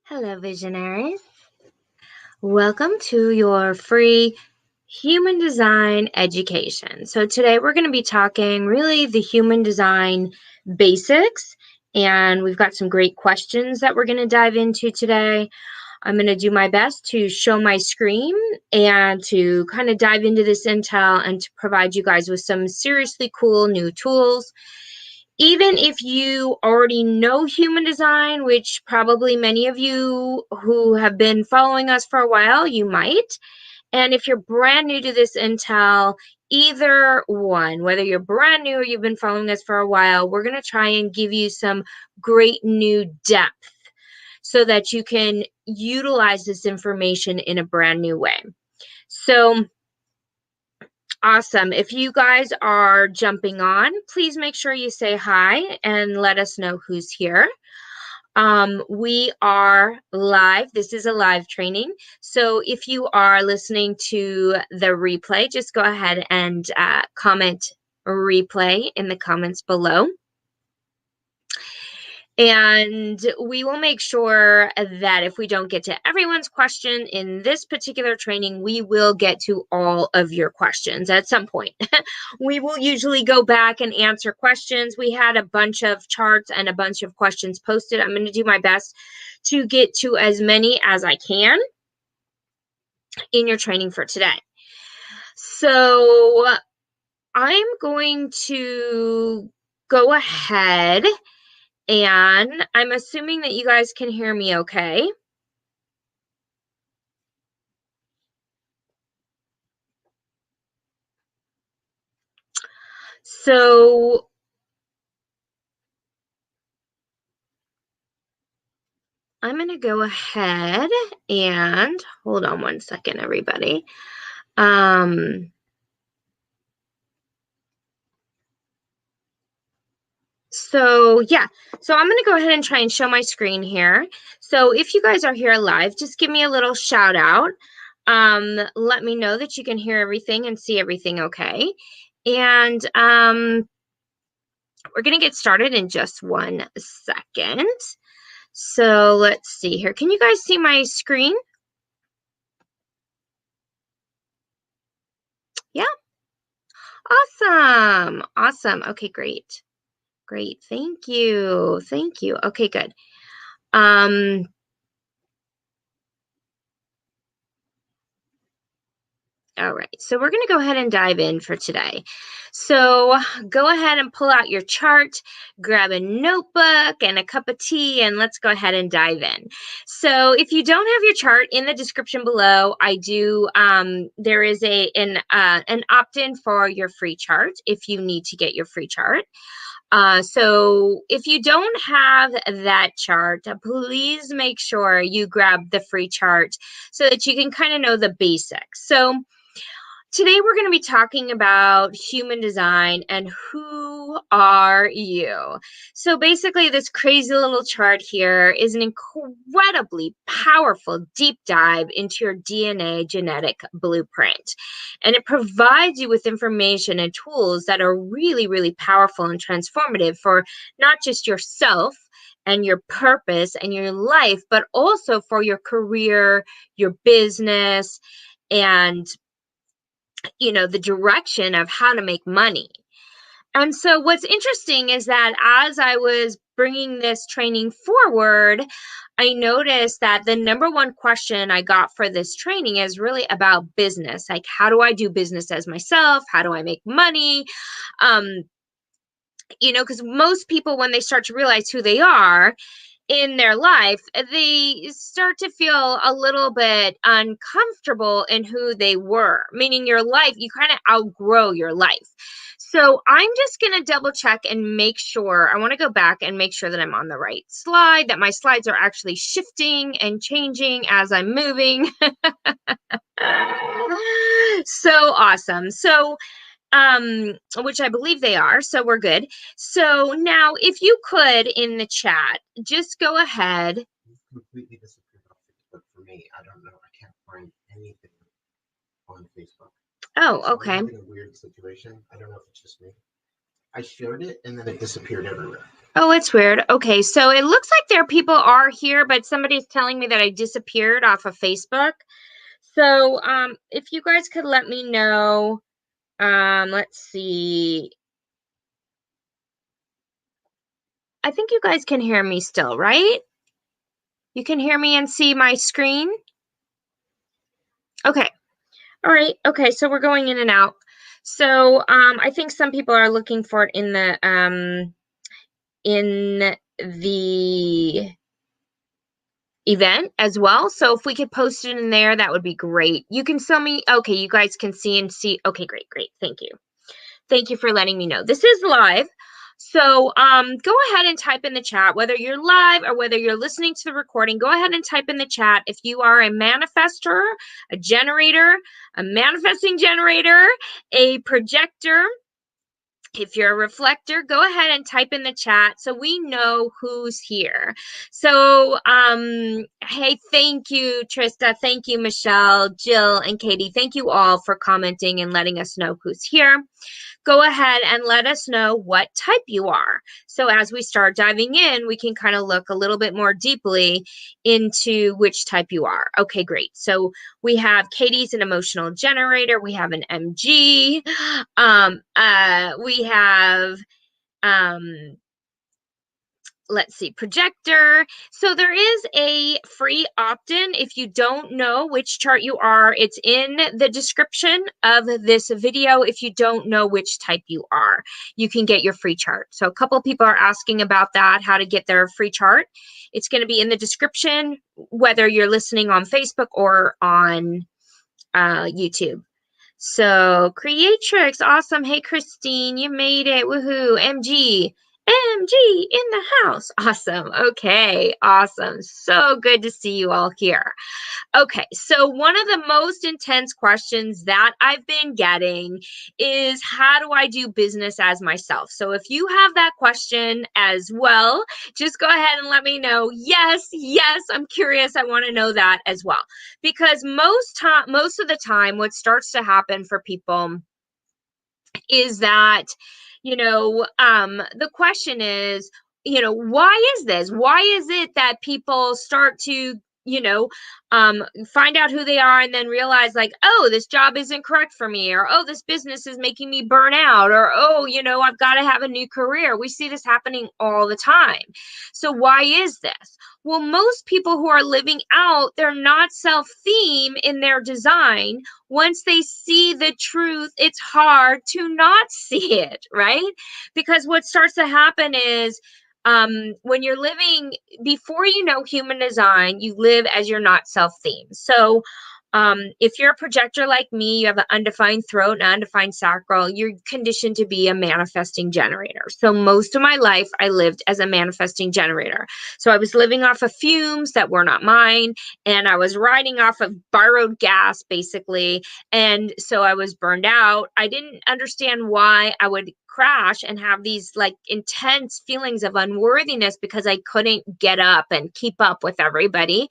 Hello, visionaries. Welcome to your free human design education. So today we're going to be talking really the human design basics, and we've got some great questions that we're going to dive into today. I'm going to do my best to show my screen and to kind of dive into this intel and to provide you guys with some seriously cool new tools. Even if you already know human design, which probably many of you who have been following us for a while, you might. And if you're brand new to this intel, either one, whether you're brand new or you've been following us for a while, we're going to try and give you some great new depth so that you can utilize this information in a brand new way. So, awesome. If you guys are jumping on, please make sure you say hi and let us know who's here. We are live. This is a live training. So if you are listening to the replay, just go ahead and comment replay in the comments below. And we will make sure that if we don't get to everyone's question in this particular training, we will get to all of your questions at some point. We will usually go back and answer questions. We had a bunch of charts and a bunch of questions posted. I'm going to do my best to get to as many as I can in your training for today. So I'm going to go ahead. And I'm assuming that you guys can hear me okay. So I'm going to go ahead and hold on one second, everybody. So I'm going to go ahead and try and show my screen here. So if you guys are here live, just give me a little shout out. Let me know that you can hear everything and see everything okay. And we're going to get started in just 1 second. So let's see here. Can you guys see my screen? Yeah. Awesome. Awesome. Okay, great. Great. Thank you. Thank you. Okay, good. All right, so we're going to go ahead and dive in for today. So go ahead and pull out your chart, grab a notebook and a cup of tea, and let's go ahead and dive in. So if you don't have your chart, in the description below, I do, there is an opt-in for your free chart if you need to get your free chart. So if you don't have that chart, please make sure you grab the free chart so that you can kind of know the basics. So today we're going to be talking about human design and who are you. So basically this crazy little chart here is an incredibly powerful deep dive into your DNA genetic blueprint. And it provides you with information and tools that are really, really powerful and transformative for not just yourself and your purpose and your life, but also for your career, your business, and the direction of how to make money. And so what's interesting is that as I was bringing this training forward, I noticed that the number one question I got for this training is really about business. Like, how do I do business as myself? How do I make money? Because most people, when they start to realize who they are in their life, they start to feel a little bit uncomfortable in who they were, meaning your life, you kind of outgrow your life. So I'm just going to double check and make sure, I want to go back and make sure that I'm on the right slide, that my slides are actually shifting and changing as I'm moving. So awesome. So which I believe they are, so we're good. So now if you could in the chat, just go ahead. Completely disappeared off Facebook for me. I don't know. I can't find anything on Facebook. Oh, okay. I'm having a weird situation. I don't know if it's just me. I shared it and then it disappeared everywhere. Oh, it's weird. Okay, so it looks like there people are here, but somebody's telling me that I disappeared off of Facebook. So, if you guys could let me know, let's see. I think you guys can hear me still, right? You can hear me and see my screen? Okay. All right. Okay, so we're going in and out. So, I think some people are looking for it in the event as well. So if we could post it in there, that would be great. You can send me, okay, you guys can see and see. Okay, great, great. Thank you. Thank you for letting me know. This is live. So go ahead and type in the chat, whether you're live or whether you're listening to the recording, go ahead and type in the chat if you are a manifester, a generator, a manifesting generator, a projector. If you're a reflector, go ahead and type in the chat so we know who's here. So, hey, thank you, Trista. Thank you, Michelle, Jill, and Katie. Thank you all for commenting and letting us know who's here. Go ahead and let us know what type you are. So as we start diving in, we can kind of look a little bit more deeply into which type you are. Okay, great. So we have Katie's an emotional generator. We have an MG. We have let's see, projector. So there is a free opt-in. If you don't know which chart you are, it's in the description of this video. If you don't know which type you are, you can get your free chart. So a couple of people are asking about that, how to get their free chart. It's going to be in the description, whether you're listening on Facebook or on YouTube. So Creatrix, awesome. Hey, Christine, you made it. Woohoo. MG in the house. Awesome. Okay, awesome. So good to see you all here. Okay, so one of the most intense questions that I've been getting is how do I do business as myself? So if you have that question as well, just go ahead and let me know. Yes, yes, I'm curious. I want to know that as well. Because most of the time, what starts to happen for people is that, the question is, why is this? Why is it that people start to, find out who they are and then realize like, oh, this job isn't correct for me, or, oh, this business is making me burn out, or, oh, I've got to have a new career. We see this happening all the time. So why is this? Well, most people who are living out their not self theme in their design, once they see the truth, it's hard to not see it, right? Because what starts to happen is when you're living, before you know human design, you live as your not self theme. So if you're a projector like me, you have an undefined throat and undefined sacral, you're conditioned to be a manifesting generator. So most of my life, I lived as a manifesting generator. So I was living off of fumes that were not mine, and I was riding off of borrowed gas, basically. And so I was burned out. I didn't understand why I would crash and have these like intense feelings of unworthiness because I couldn't get up and keep up with everybody.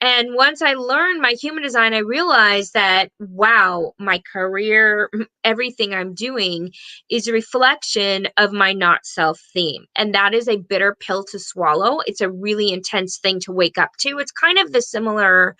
And once I learned my human design, I realized that, wow, my career, everything I'm doing is a reflection of my not self theme. And that is a bitter pill to swallow. It's a really intense thing to wake up to. It's kind of the similar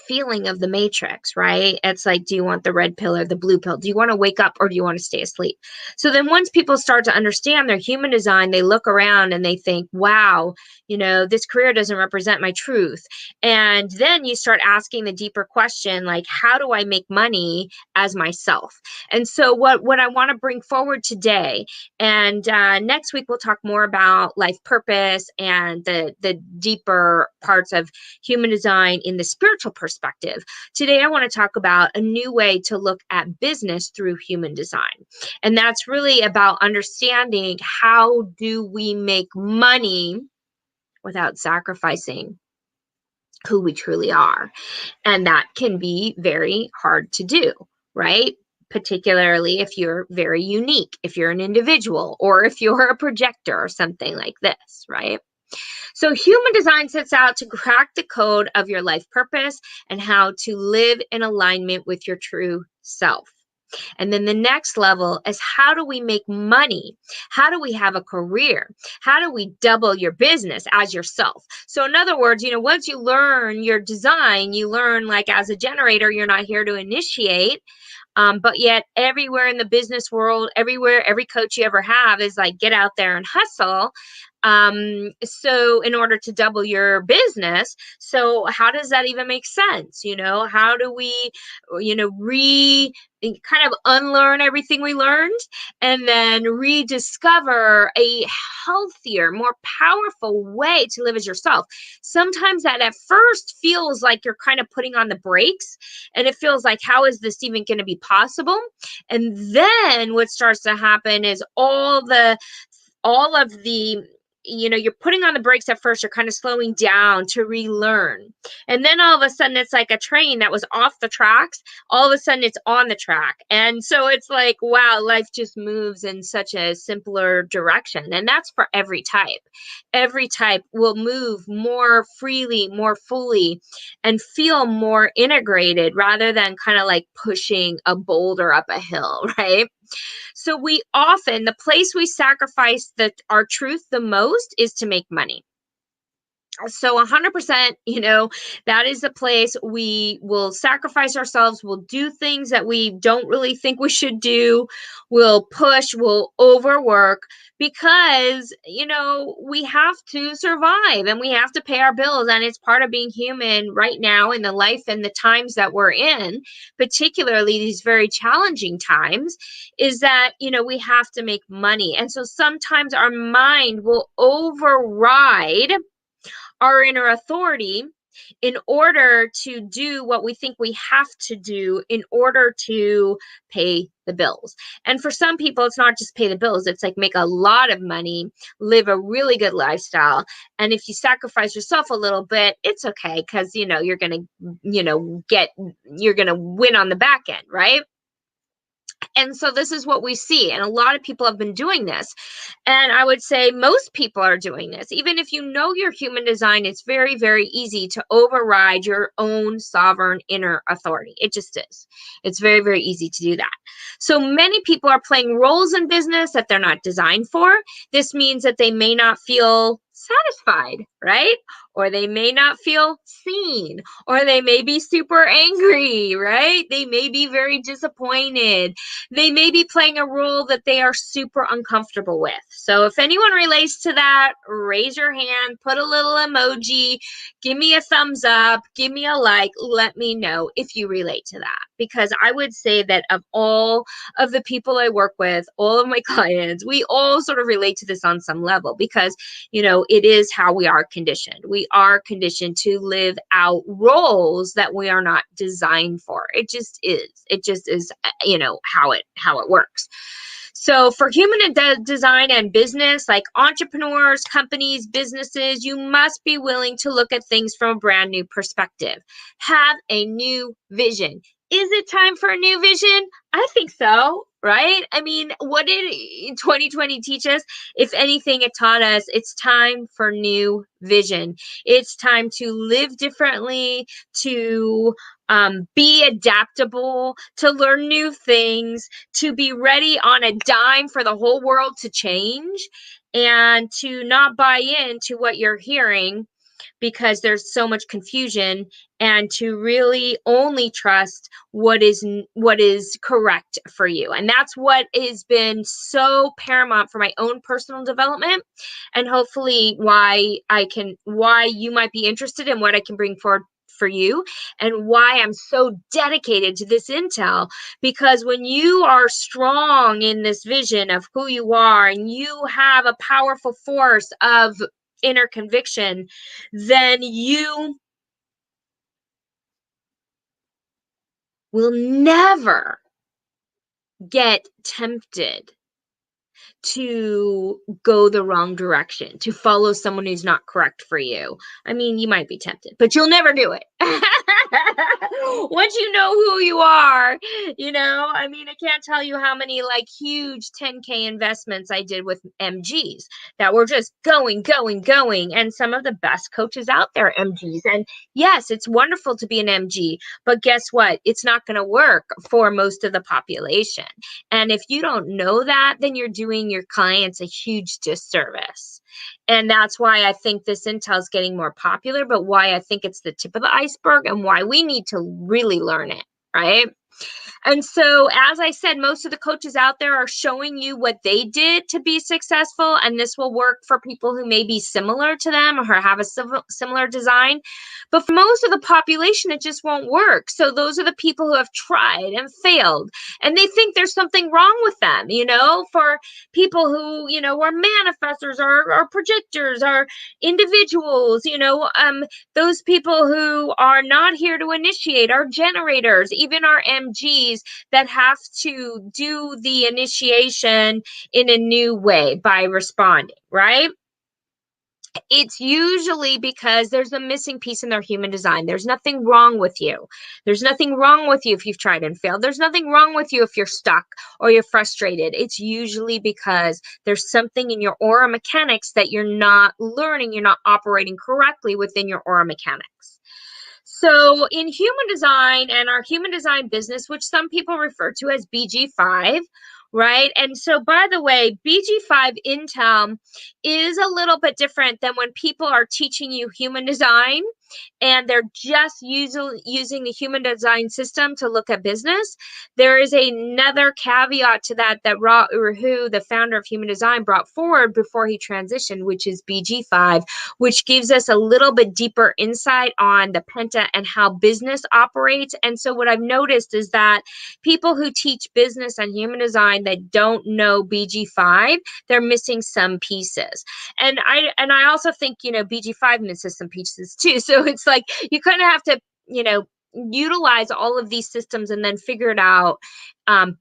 feeling of the matrix, right? It's like, do you want the red pill or the blue pill? Do you want to wake up or do you want to stay asleep? So then once people start to understand their human design, they look around and they think, wow, this career doesn't represent my truth. And then you start asking the deeper question, like, how do I make money as myself? And so what I want to bring forward today, and next week we'll talk more about life purpose and the deeper parts of human design in the spiritual perspective. Today, I want to talk about a new way to look at business through human design. And that's really about understanding how do we make money without sacrificing who we truly are. And that can be very hard to do, right? Particularly if you're very unique, if you're an individual, or if you're a projector or something like this, right? So human design sets out to crack the code of your life purpose and how to live in alignment with your true self. And then the next level is, how do we make money? How do we have a career? How do we double your business as yourself? So in other words, once you learn your design, you learn, like, as a generator, you're not here to initiate. But yet everywhere in the business world, everywhere, every coach you ever have is like, get out there and hustle. So in order to double your business, so how does that even make sense? How do we, kind of unlearn everything we learned and then rediscover a healthier, more powerful way to live as yourself? Sometimes that at first feels like you're kind of putting on the brakes, and it feels like, how is this even going to be possible? And then what starts to happen is all of the you're putting on the brakes at first, you're kind of slowing down to relearn. And then all of a sudden, it's like a train that was off the tracks. All of a sudden, it's on the track. And so it's like, wow, life just moves in such a simpler direction. And that's for every type. Every type will move more freely, more fully, and feel more integrated rather than kind of like pushing a boulder up a hill, right? So the place we sacrifice our truth the most is to make money. So 100%, that is the place we will sacrifice ourselves. We'll do things that we don't really think we should do. We'll push, we'll overwork because, we have to survive and we have to pay our bills. And it's part of being human right now in the life and the times that we're in, particularly these very challenging times, is that, we have to make money. And so sometimes our mind will override our inner authority in order to do what we think we have to do in order to pay the bills. And for some people, it's not just pay the bills, it's like make a lot of money, live a really good lifestyle. And if you sacrifice yourself a little bit, it's okay, because you're gonna you're gonna win on the back end, right? And so this is what we see. And a lot of people have been doing this. And I would say most people are doing this. Even if you know your human design, it's very, very easy to override your own sovereign inner authority. It just is. It's very, very easy to do that. So many people are playing roles in business that they're not designed for. This means that they may not feel satisfied, right? Or they may not feel seen, or they may be super angry, right? They may be very disappointed. They may be playing a role that they are super uncomfortable with. So if anyone relates to that, raise your hand, put a little emoji, give me a thumbs up, give me a like, let me know if you relate to that. Because I would say that of all of the people I work with, all of my clients, we all sort of relate to this on some level, because, it is how we are conditioned. We are conditioned to live out roles that we are not designed for. It just is. It just is, how it works. So for human design and business, like entrepreneurs, companies, businesses, you must be willing to look at things from a brand new perspective. Have a new vision. Is it time for a new vision? I think so, right? I mean, what did 2020 teach us? If anything, it taught us it's time for new vision. It's time to live differently, to be adaptable, to learn new things, to be ready on a dime for the whole world to change, and to not buy into what you're hearing because there's so much confusion, and to really only trust what is correct for you. And that's what has been so paramount for my own personal development, and hopefully why you might be interested in what I can bring forward for you, and why I'm so dedicated to this intel. Because when you are strong in this vision of who you are, and you have a powerful force of inner conviction, then you will never get tempted to go the wrong direction, to follow someone who's not correct for you. I mean, you might be tempted, but you'll never do it. Once you know who you are, I mean, I can't tell you how many like huge 10K investments I did with MGs that were just going, going, going. And some of the best coaches out there are MGs. And yes, it's wonderful to be an MG, but guess what? It's not going to work for most of the population. And if you don't know that, then you're doing your clients a huge disservice. And that's why I think this intel is getting more popular, but why I think it's the tip of the iceberg and why we need to really learn it, right? And so, as I said, most of the coaches out there are showing you what they did to be successful. And this will work for people who may be similar to them or have a similar design. But for most of the population, it just won't work. So those are the people who have tried and failed. And they think there's something wrong with them, for people who, are manifestors or projectors or individuals, those people who are not here to initiate, our generators, even our MGs that have to do the initiation in a new way by responding, right? It's usually because there's a missing piece in their human design. There's nothing wrong with you. There's nothing wrong with you if you've tried and failed. There's nothing wrong with you if you're stuck or you're frustrated. It's usually because there's something in your aura mechanics that you're not learning, you're not operating correctly within your aura mechanics. So in human design and our human design business, which some people refer to as BG5, right? And so, by the way, BG5 Intel is a little bit different than when people are teaching you human design and they're just using the human design system to look at business. There is another caveat to that Ra Uru, the founder of human design, brought forward before he transitioned, which is BG5, which gives us a little bit deeper insight on the penta and how business operates. And so what I've noticed is that people who teach business and human design that don't know BG5, they're missing some pieces. And I also think, BG5 misses some pieces too. So it's like you kind of have to, utilize all of these systems and then figure it out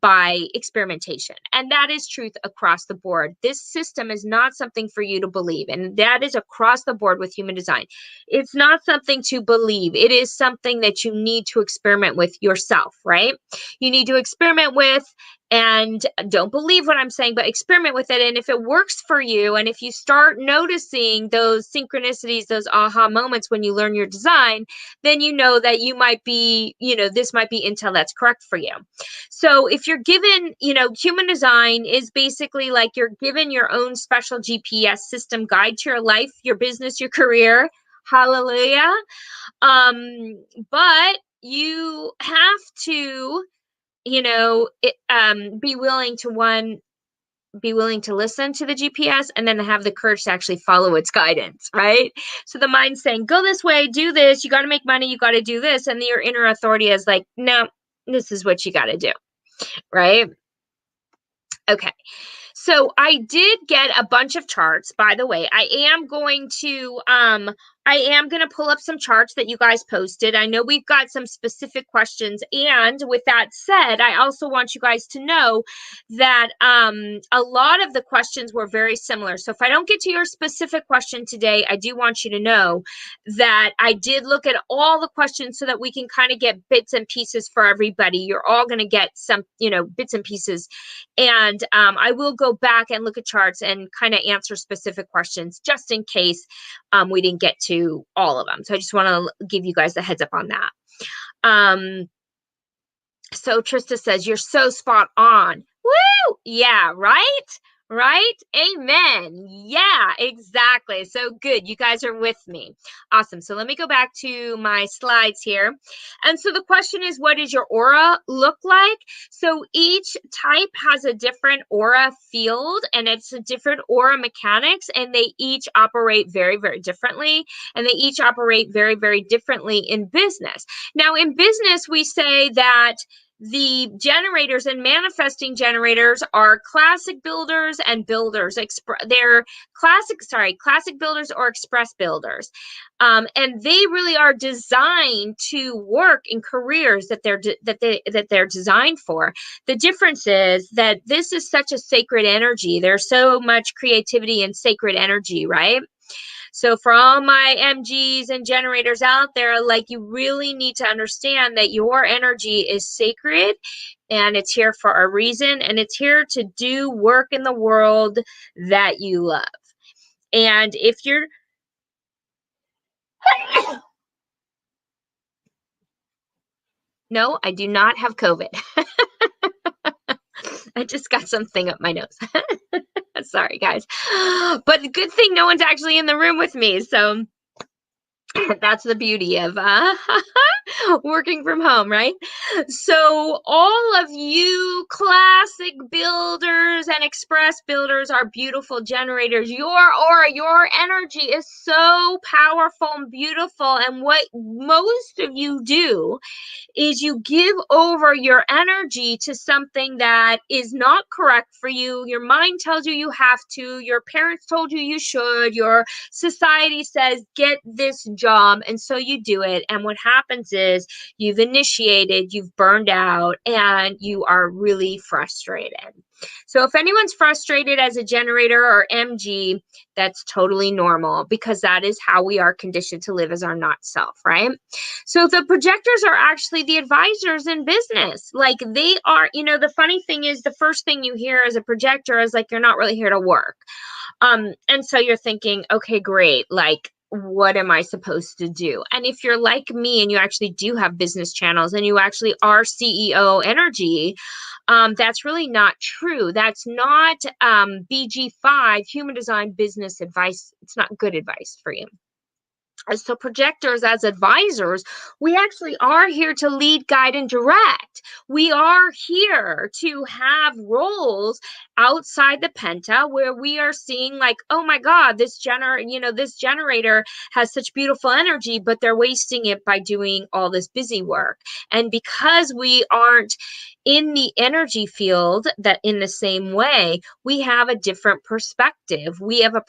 by experimentation. And that is truth across the board. This system is not something for you to believe. And that is across the board with human design. It's not something to believe. It is something that you need to experiment with yourself, right? You need to experiment with, and don't believe what I'm saying, but experiment with it. And if it works for you, and if you start noticing those synchronicities, those aha moments when you learn your design, then you know that you might be, this might be intel that's correct for you. So if you're given, human design is basically like you're given your own special GPS system guide to your life, your business, your career. Hallelujah. But you have to, be willing to listen to the GPS and then have the courage to actually follow its guidance, right? So the mind's saying, go this way, do this, you got to make money, you got to do this. And your inner authority is like, no, this is what you got to do, right? Okay. So I did get a bunch of charts, by the way. I am going to pull up some charts that you guys posted. I know we've got some specific questions. And with that said, I also want you guys to know that a lot of the questions were very similar. So if I don't get to your specific question today, I do want you to know that I did look at all the questions so that we can kind of get bits and pieces for everybody. You're all going to get some, bits and pieces. And I will go back and look at charts and kind of answer specific questions just in case we didn't get to all of them. So I just want to give you guys a heads up on that. So Trista says, you're so spot on. Woo! Yeah, right? Right? Amen. Yeah, exactly. So good. You guys are with me. Awesome. So let me go back to my slides here. And so the question is, what does your aura look like? So each type has a different aura field and it's a different aura mechanics, and they each operate very, very differently. And they each operate very, very differently in business. Now, in business, we say that the generators and manifesting generators are classic builders and builders. They're classic builders or express builders. And they really are designed to work in careers that they're designed for. The difference is that this is such a sacred energy. There's so much creativity and sacred energy, right? So for all my MGs and generators out there, like, you really need to understand that your energy is sacred and it's here for a reason, and it's here to do work in the world that you love. And if you're no, I do not have COVID. I just got something up my nose. Sorry, guys. But good thing no one's actually in the room with me. So that's the beauty of working from home, right? So all of you classic builders and express builders are beautiful generators. Your aura, your energy is so powerful and beautiful. And what most of you do is you give over your energy to something that is not correct for you. Your mind tells you have to. Your parents told you should. Your society says, get this job. And so you do it. And what happens is you've initiated, you've burned out, and you are really frustrated. So if anyone's frustrated as a generator or MG, that's totally normal, because that is how we are conditioned to live as our not self, right? So the projectors are actually the advisors in business. Like, they are, the funny thing is, the first thing you hear as a projector is like, you're not really here to work. And so you're thinking, okay, great. Like, what am I supposed to do? And if you're like me and you actually do have business channels and you actually are CEO energy, that's really not true. That's not BG5, human design business advice. It's not good advice for you. So projectors as advisors, we actually are here to lead, guide, and direct. We are here to have roles outside the penta where we are seeing like, oh my God, this generator has such beautiful energy, but they're wasting it by doing all this busy work. And because we aren't in the energy field that in the same way, we have a different perspective. We have a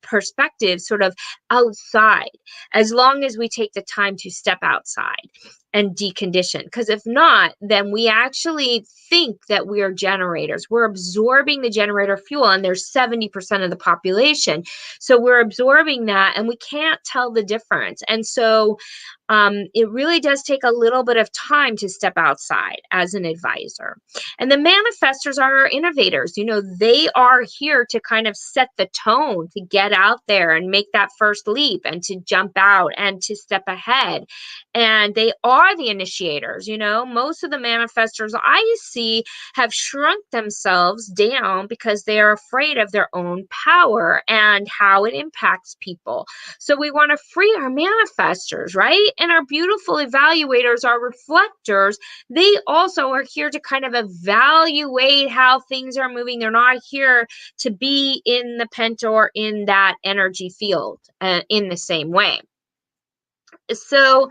perspective sort of outside, as long as we take the time to step outside and decondition. Because if not, then we actually think that we are generators. We're absorbing the generator fuel, and there's 70% of the population. So we're absorbing that and we can't tell the difference. And so it really does take a little bit of time to step outside as an advisor. And the manifestors are our innovators. They are here to kind of set the tone, to get out there and make that first leap and to jump out and to step ahead. And they are the initiators. Most of the manifestors I see have shrunk themselves down because they are afraid of their own power and how it impacts people. So we want to free our manifestors, right? And our beautiful evaluators, our reflectors, they also are here to kind of evaluate how things are moving. They're not here to be in the penta or in that energy field in the same way. So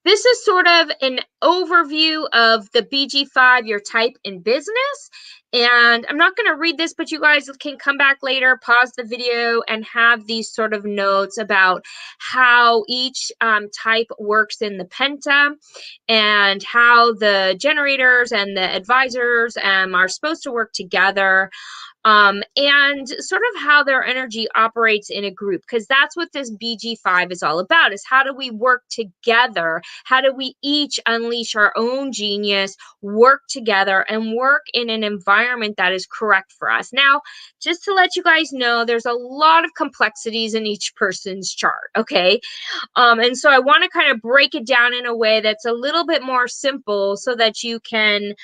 this is sort of an overview of the BG5, your type in business. And I'm not going to read this, but you guys can come back later, pause the video, and have these sort of notes about how each type works in the penta and how the generators and the advisors are supposed to work together. And sort of how their energy operates in a group, because that's what this BG5 is all about, is how do we work together? How do we each unleash our own genius, work together, and work in an environment that is correct for us? Now, just to let you guys know, there's a lot of complexities in each person's chart, okay? And so I want to kind of break it down in a way that's a little bit more simple so that you can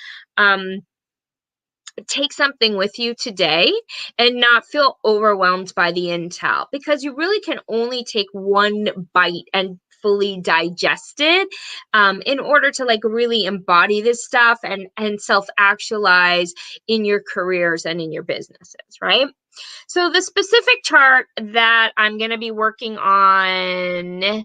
take something with you today and not feel overwhelmed by the intel, because you really can only take one bite and fully digest it in order to like really embody this stuff and self-actualize in your careers and in your businesses, right? So the specific chart that I'm going to be working on,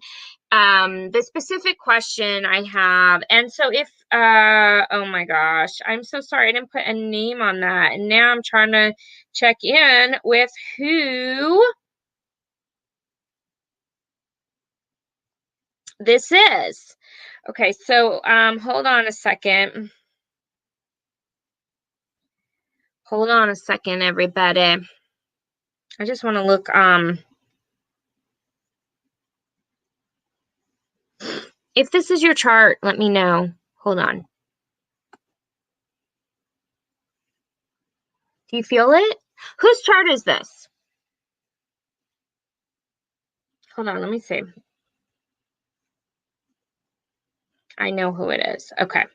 the specific question I have, and so if, oh my gosh, I'm so sorry, I didn't put a name on that, and now I'm trying to check in with who this is. Okay, so hold on a second. Hold on a second, everybody. I just want to look, if this is your chart, let me know. Hold on. Do you feel it? Whose chart is this? Hold on, let me see. I know who it is. Okay.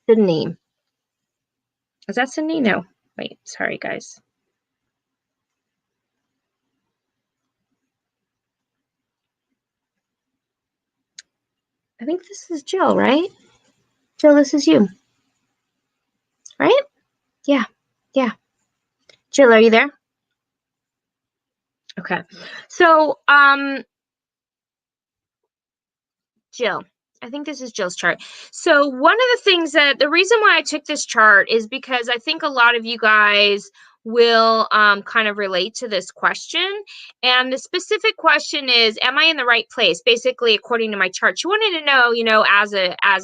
Sydney. Is that Sydney? No. Wait, sorry, guys. I think this is Jill, right? Jill, this is you. Right? Yeah. Yeah. Jill, are you there? Okay. So, Jill. I think this is Jill's chart. So one of the things that the reason why I took this chart is because I think a lot of you guys will kind of relate to this question. And the specific question is, am I in the right place? Basically, according to my chart, you wanted to know, as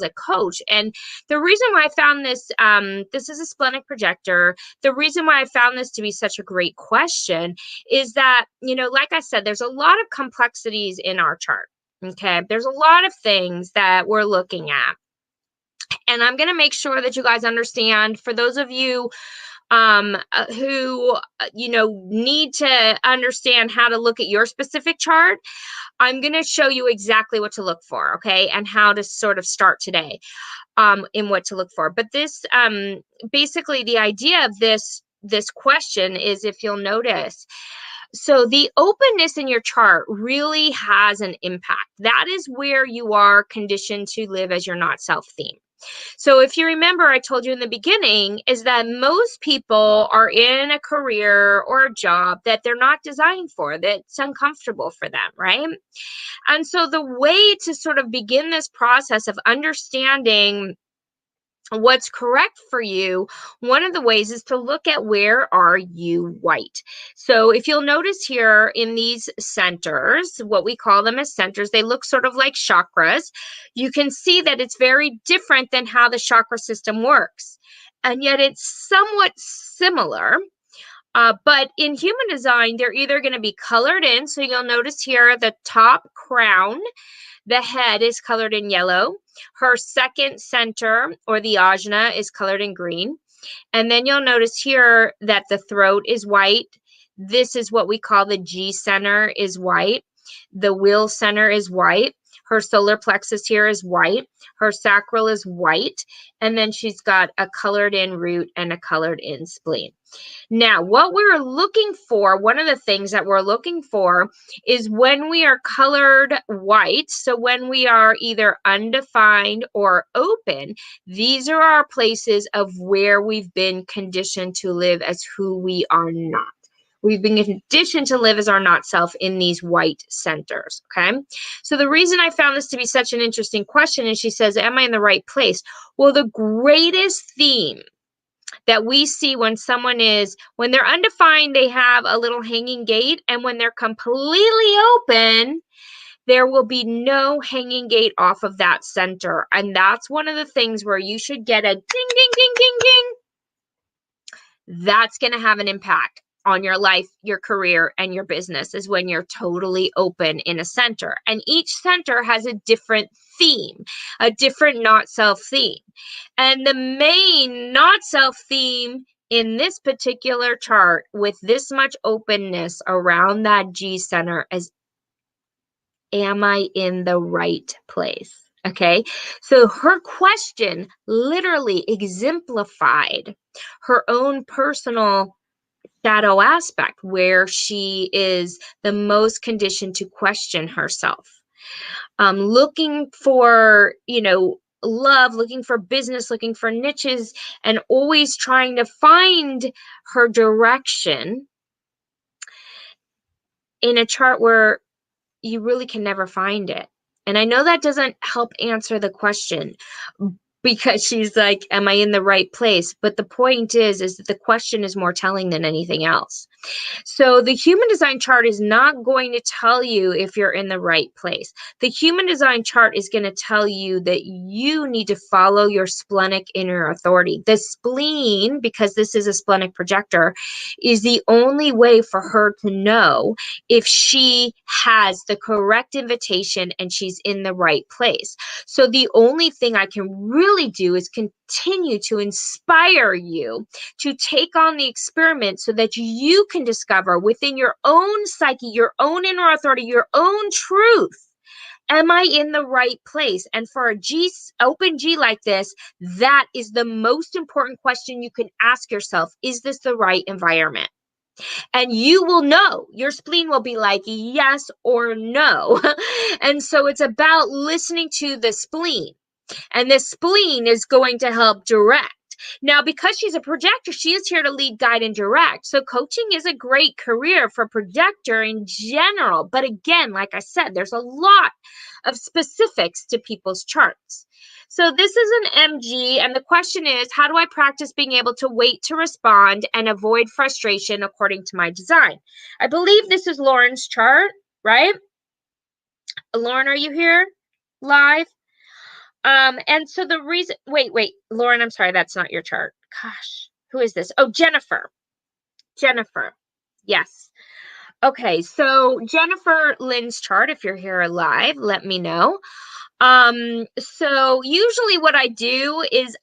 a coach. And the reason why I found this, this is a splenic projector. The reason why I found this to be such a great question is that, like I said, there's a lot of complexities in our chart. Okay, there's a lot of things that we're looking at. And I'm going to make sure that you guys understand, for those of you who, need to understand how to look at your specific chart, I'm going to show you exactly what to look for, okay, and how to sort of start today in what to look for. But this, basically, the idea of this question is, if you'll notice, so the openness in your chart really has an impact. That is where you are conditioned to live as your not self theme. So if you remember, I told you in the beginning is that most people are in a career or a job that they're not designed for, that's uncomfortable for them, right? And so the way to sort of begin this process of understanding what's correct for you, one of the ways is to look at, where are you white? So if you'll notice here in these centers, what we call them as centers, they look sort of like chakras. You can see that it's very different than how the chakra system works. And yet it's somewhat similar. But in human design, they're either going to be colored in. So you'll notice here the top crown, the head is colored in yellow. Her second center, or the ajna, is colored in green. And then you'll notice here that the throat is white. This is what we call the G center is white. The will center is white. Her solar plexus here is white. Her sacral is white. And then she's got a colored in root and a colored in spleen. Now, what we're looking for, one of the things that we're looking for is when we are colored white, so when we are either undefined or open, these are our places of where we've been conditioned to live as who we are not. We've been conditioned to live as our not self in these white centers, okay? So the reason I found this to be such an interesting question is she says, am I in the right place? Well, the greatest theme that we see when someone is, when they're undefined, they have a little hanging gait, and when they're completely open, there will be no hanging gate off of that center. And that's one of the things where you should get a ding, ding, ding, ding, ding. That's going to have an impact on your life, your career, and your business, is when you're totally open in a center. And each center has a different theme, a different not self theme. And the main not self theme in this particular chart, with this much openness around that G center, is, am I in the right place? Okay, so her question literally exemplified her own personal shadow aspect, where she is the most conditioned to question herself, looking for, love, looking for business, looking for niches, and always trying to find her direction in a chart where you really can never find it. And I know that doesn't help answer the question, because she's like, am I in the right place? But the point is that the question is more telling than anything else. So the human design chart is not going to tell you if you're in the right place. The human design chart is going to tell you that you need to follow your splenic inner authority. The spleen, because this is a splenic projector, is the only way for her to know if she has the correct invitation and she's in the right place. So the only thing I can really do is continue to inspire you to take on the experiment so that you can discover within your own psyche, your own inner authority, your own truth. Am I in the right place? And for a open G like this, that is the most important question you can ask yourself. Is this the right environment? And you will know. Your spleen will be like yes or no. And so it's about listening to the spleen. And the spleen is going to help direct. Now, because she's a projector, she is here to lead, guide, and direct. So coaching is a great career for projector in general. But again, like I said, there's a lot of specifics to people's charts. So this is an MG, and the question is, how do I practice being able to wait to respond and avoid frustration according to my design? I believe this is Lauren's chart, right? Lauren, are you here live? And so the reason, wait, Lauren, I'm sorry, that's not your chart. Gosh, who is this? Oh, Jennifer. Yes. Okay, so Jennifer Lynn's chart, if you're here live, let me know. So usually what I do is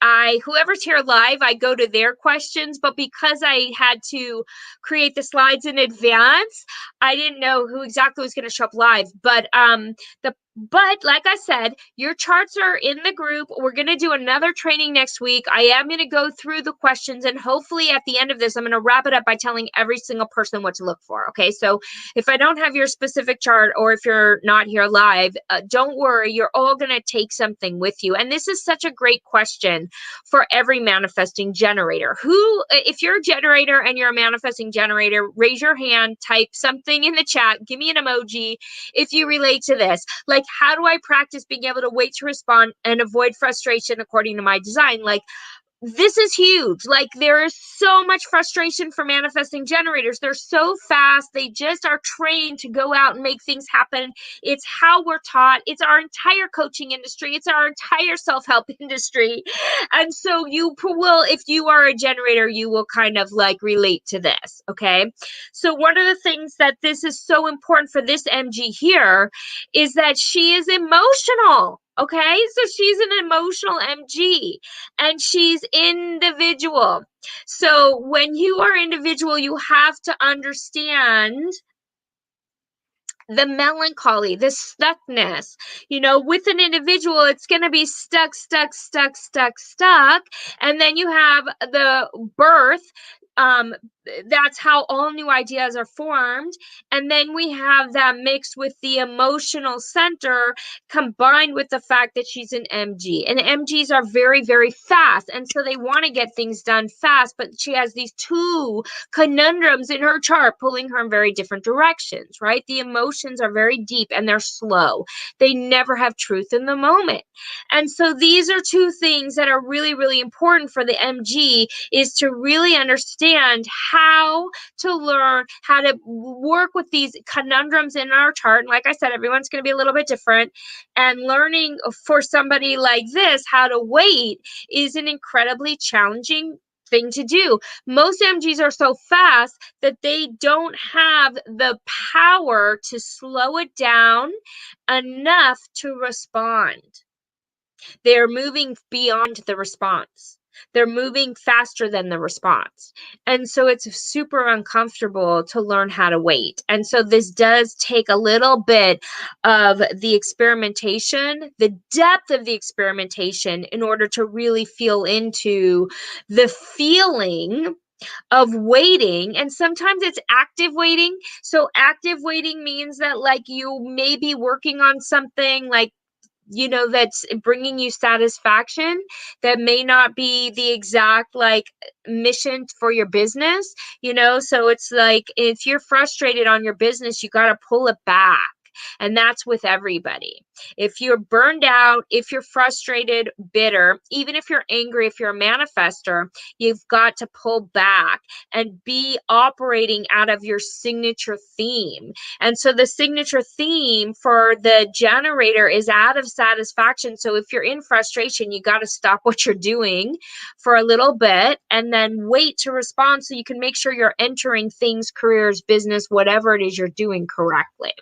whoever's here live, I go to their questions, but because I had to create the slides in advance, I didn't know who exactly was going to show up live. But like I said, your charts are in the group. We're going to do another training next week. I am going to go through the questions, and hopefully at the end of this, I'm going to wrap it up by telling every single person what to look for. Okay. So if I don't have your specific chart, or if you're not here live, don't worry. You're all going to take something with you. And this is such a great question for every manifesting generator. If you're a generator and you're a manifesting generator, raise your hand, type something in the chat, give me an emoji if you relate to this. Like, how do I practice being able to wait to respond and avoid frustration according to my design? Like, this is huge. Like, there is so much frustration for manifesting generators. They're so fast. They just are trained to go out and make things happen. It's how we're taught. It's our entire coaching industry. It's our entire self-help industry. And so you will, if you are a generator, you will kind of like relate to this. Okay. So one of the things that this is so important for this MG here is that she is emotional. Okay. So she's an emotional MG. And she's individual. So when you are individual, you have to understand the melancholy, the stuckness. With an individual, it's going to be stuck. And then you have the birth. That's how all new ideas are formed. And then we have that mixed with the emotional center combined with the fact that she's an MG. And MGs are very, very fast. And so they want to get things done fast, but she has these two conundrums in her chart pulling her in very different directions, right? The emotions are very deep and they're slow. They never have truth in the moment. And so these are two things that are really, really important for the MG, is to really understand how to learn how to work with these conundrums in our chart. And like I said, everyone's going to be a little bit different. And learning for somebody like this how to wait is an incredibly challenging thing to do. Most MGs are so fast that they don't have the power to slow it down enough to respond. They're moving beyond the response. They're moving faster than the response. And so it's super uncomfortable to learn how to wait. And so this does take a little bit of the experimentation, the depth of the experimentation, in order to really feel into the feeling of waiting. And sometimes it's active waiting. So active waiting means that like you may be working on something like you know, that's bringing you satisfaction, that may not be the exact like mission for your business, you know. So it's like if you're frustrated on your business, you got to pull it back. And that's with everybody. If you're burned out, if you're frustrated, bitter, even if you're angry, if you're a manifester, you've got to pull back and be operating out of your signature theme. And so the signature theme for the generator is out of satisfaction. So if you're in frustration, you got to stop what you're doing for a little bit and then wait to respond so you can make sure you're entering things, careers, business, whatever it is you're doing correctly.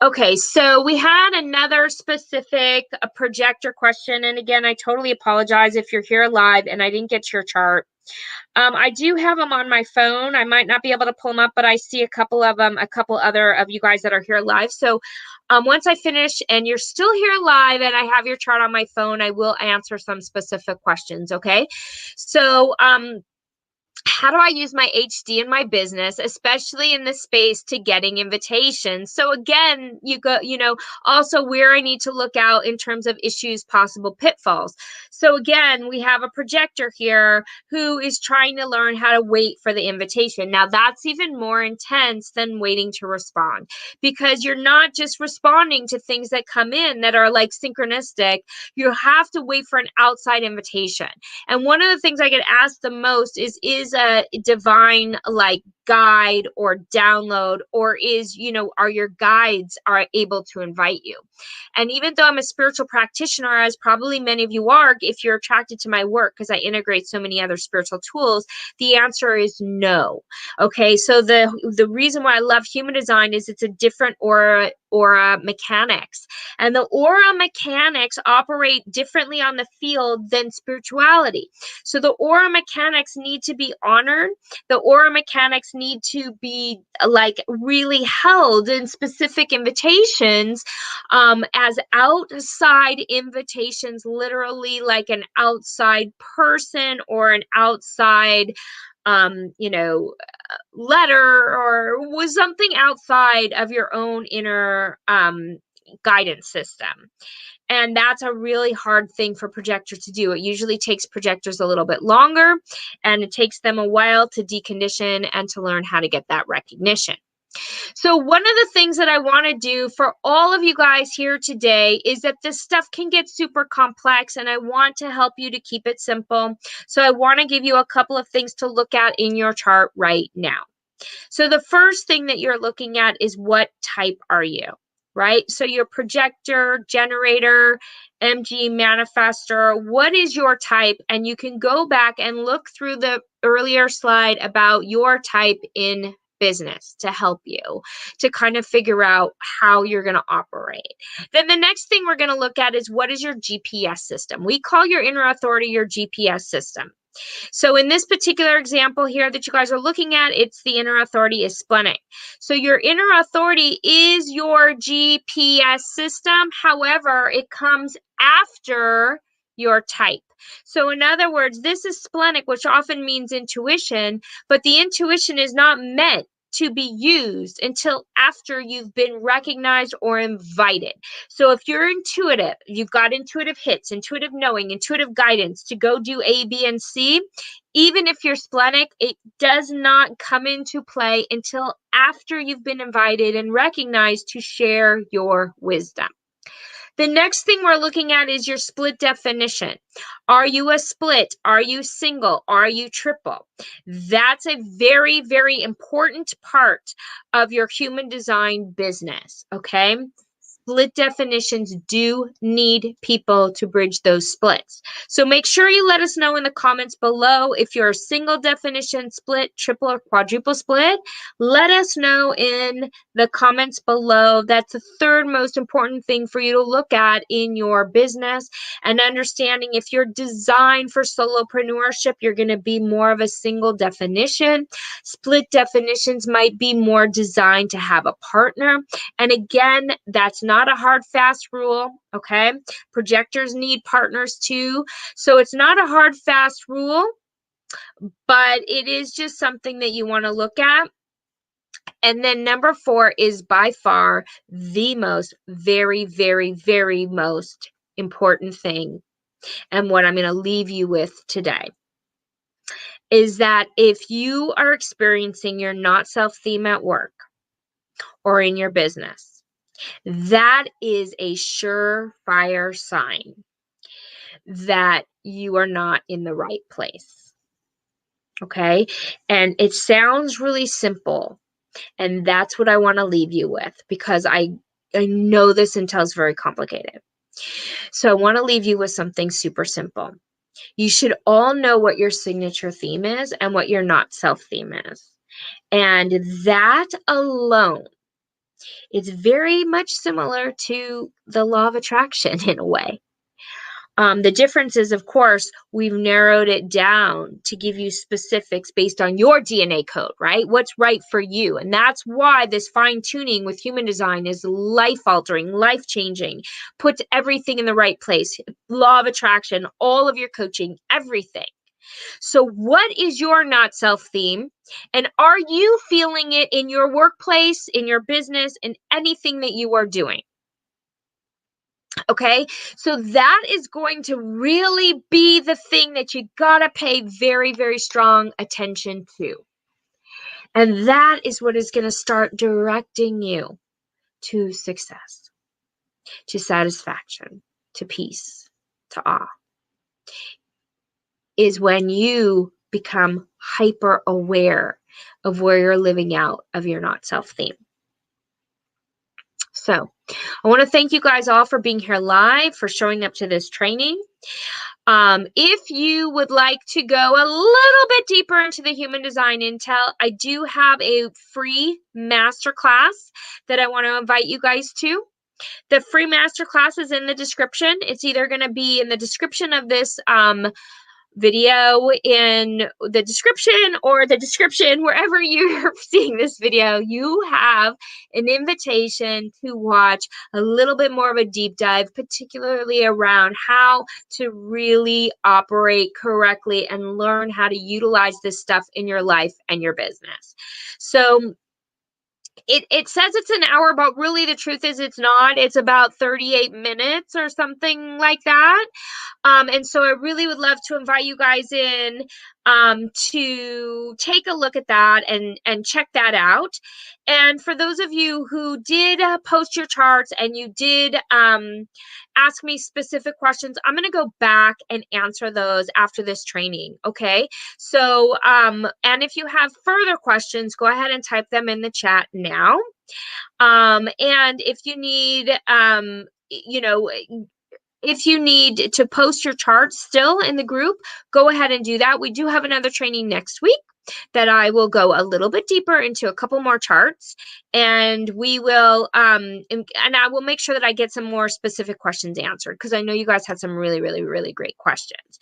Okay, so we had another specific projector question. And again, I totally apologize if you're here live and I didn't get your chart. I do have them on my phone. I might not be able to pull them up, but I see a couple of them, a couple other of you guys that are here live. So once I finish and you're still here live and I have your chart on my phone, I will answer some specific questions, okay? So how do I use my HD in my business, especially in the space to getting invitations? So again, you go, you know, also where I need to look out in terms of issues, possible pitfalls. So again, we have a projector here who is trying to learn how to wait for the invitation. Now that's even more intense than waiting to respond, because you're not just responding to things that come in that are like synchronistic. You have to wait for an outside invitation. And one of the things I get asked the most is a divine like guide or download, or is, you know, are your guides are able to invite you? And even though I'm a spiritual practitioner, as probably many of you are, if you're attracted to my work, because I integrate so many other spiritual tools, the answer is no. Okay, so the reason why I love human design is it's a different aura mechanics. And the aura mechanics operate differently on the field than spirituality. So the aura mechanics need to be honored. The aura mechanics need to be like really held in specific invitations, as outside invitations, literally like an outside person or an outside you know, letter, or was something outside of your own inner guidance system. And that's a really hard thing for projectors to do. It usually takes projectors a little bit longer, and it takes them a while to decondition and to learn how to get that recognition. So one of the things that I want to do for all of you guys here today is that this stuff can get super complex, and I want to help you to keep it simple. So I want to give you a couple of things to look at in your chart right now. So the first thing that you're looking at is, what type are you, right? So your projector, generator, MG, manifestor, what is your type? And you can go back and look through the earlier slide about your type in business to help you to kind of figure out how you're going to operate. Then the next thing we're going to look at is, what is your GPS system? We call your inner authority your GPS system. So in this particular example here that you guys are looking at, it's the inner authority is splenic. So your inner authority is your GPS system. However, it comes after your type. So in other words, this is splenic, which often means intuition, but the intuition is not meant to be used until after you've been recognized or invited. So if you're intuitive, you've got intuitive hits, intuitive knowing, intuitive guidance to go do A, B, and C, even if you're splenic, it does not come into play until after you've been invited and recognized to share your wisdom. The next thing we're looking at is your split definition. Are you a split? Are you single? Are you triple? That's a very, very important part of your human design business, okay? Split definitions do need people to bridge those splits. So make sure you let us know in the comments below if you're a single definition, split, triple, or quadruple split. Let us know in the comments below. That's the third most important thing for you to look at in your business, and understanding if you're designed for solopreneurship, you're going to be more of a single definition. Split definitions might be more designed to have a partner. And again, that's not a hard, fast rule, okay? Projectors need partners too. So it's not a hard, fast rule, but it is just something that you want to look at. And then number 4 is by far the most, very, very, very most important thing. And what I'm going to leave you with today is that if you are experiencing your not self theme at work or in your business, that is a surefire sign that you are not in the right place. Okay. And it sounds really simple. And that's what I want to leave you with, because I know this intel is very complicated. So I want to leave you with something super simple. You should all know what your signature theme is and what your not self theme is. And that alone is very much similar to the law of attraction in a way. The difference is, of course, we've narrowed it down to give you specifics based on your DNA code, right? What's right for you. And that's why this fine tuning with human design is life altering, life changing, puts everything in the right place. Law of attraction, all of your coaching, everything. So, what is your not self theme? And are you feeling it in your workplace, in your business, in anything that you are doing? Okay, so that is going to really be the thing that you gotta pay very, very strong attention to. And that is what is going to start directing you to success, to satisfaction, to peace, to awe, is when you become hyper aware of where you're living out of your not self theme. So I want to thank you guys all for being here live, for showing up to this training. If you would like to go a little bit deeper into the human design intel, I do have a free masterclass that I want to invite you guys to. The free masterclass is in the description. It's either going to be in the description of this video, in the description, or the description wherever you're seeing this video. You have an invitation to watch a little bit more of a deep dive, particularly around how to really operate correctly and learn how to utilize this stuff in your life and your business. So it says it's an hour, but really the truth is it's not. It's about 38 minutes or something like that. And so I really would love to invite you guys in to take a look at that and check that out. And for those of you who did post your charts and you did ask me specific questions, I'm going to go back and answer those after this training. Okay. So, and if you have further questions, go ahead and type them in the chat now. And if you need, if you need to post your charts still in the group, go ahead and do that. We do have another training next week that I will go a little bit deeper into a couple more charts, and we will and I will make sure that I get some more specific questions answered, because I know you guys had some really, really, really great questions.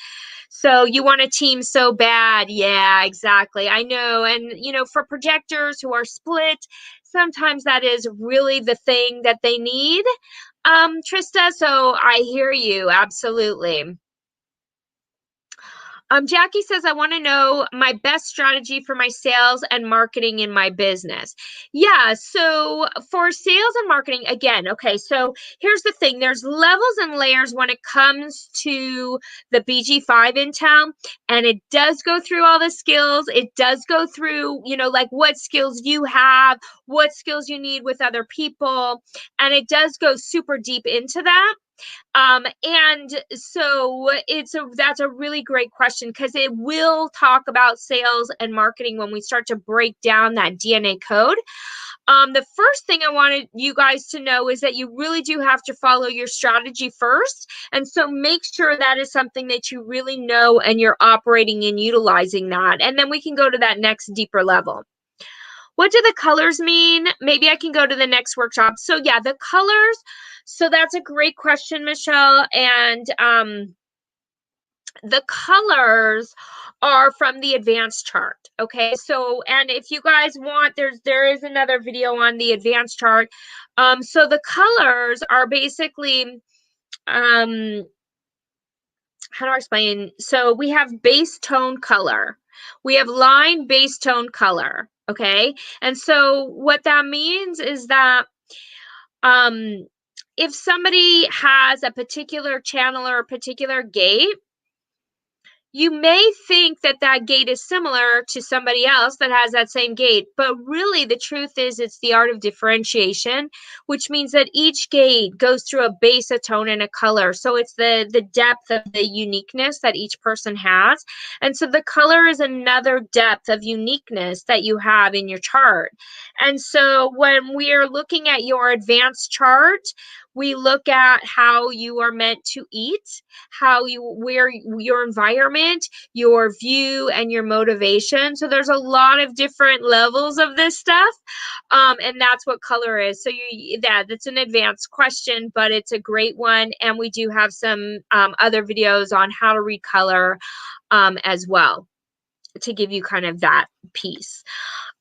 So you want a team so bad. Yeah, exactly. I know. And, for projectors who are split, sometimes that is really the thing that they need, Trista. So I hear you. Absolutely. Jackie says, I want to know my best strategy for my sales and marketing in my business. Yeah, so for sales and marketing, again, okay, so here's the thing. There's levels and layers when it comes to the BG5 intel, and it does go through all the skills. It does go through, like what skills you have, what skills you need with other people, and it does go super deep into that. And so that's a really great question, because it will talk about sales and marketing when we start to break down that DNA code. The first thing I wanted you guys to know is that you really do have to follow your strategy first. And so make sure that is something that you really know and you're operating and utilizing that. And then we can go to that next deeper level. What do the colors mean? Maybe I can go to the next workshop. So yeah, the colors. So that's a great question, Michelle. And the colors are from the advanced chart. Okay. So, and if you guys want, there is another video on the advanced chart. So the colors are basically, how do I explain? So we have base tone color. We have line, base, tone, color. Okay. And so what that means is that um, if somebody has a particular channel or a particular gate, you may think that that gate is similar to somebody else that has that same gate, but really the truth is it's the art of differentiation, which means that each gate goes through a base, a tone, and a color. So it's the depth of the uniqueness that each person has. And so the color is another depth of uniqueness that you have in your chart. And so when we are looking at your advanced chart, we look at how you are meant to eat, how you, where your environment, your view, and your motivation. So there's a lot of different levels of this stuff. And that's what color is. So that's an advanced question, but it's a great one. And we do have some other videos on how to read color as well, to give you kind of that piece.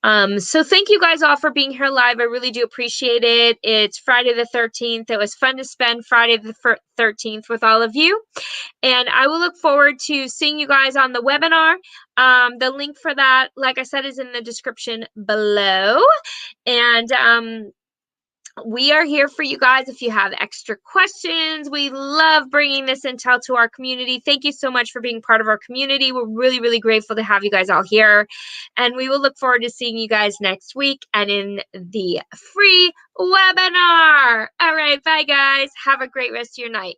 So thank you guys all for being here live. I really do appreciate it. It's Friday the 13th. It was fun to spend Friday the 13th with all of you. And I will look forward to seeing you guys on the webinar. The link for that, like I said, is in the description below. And we are here for you guys if you have extra questions. We love bringing this intel to our community. Thank you so much for being part of our community. We're really, really grateful to have you guys all here. And we will look forward to seeing you guys next week and in the free webinar. All right, bye guys. Have a great rest of your night.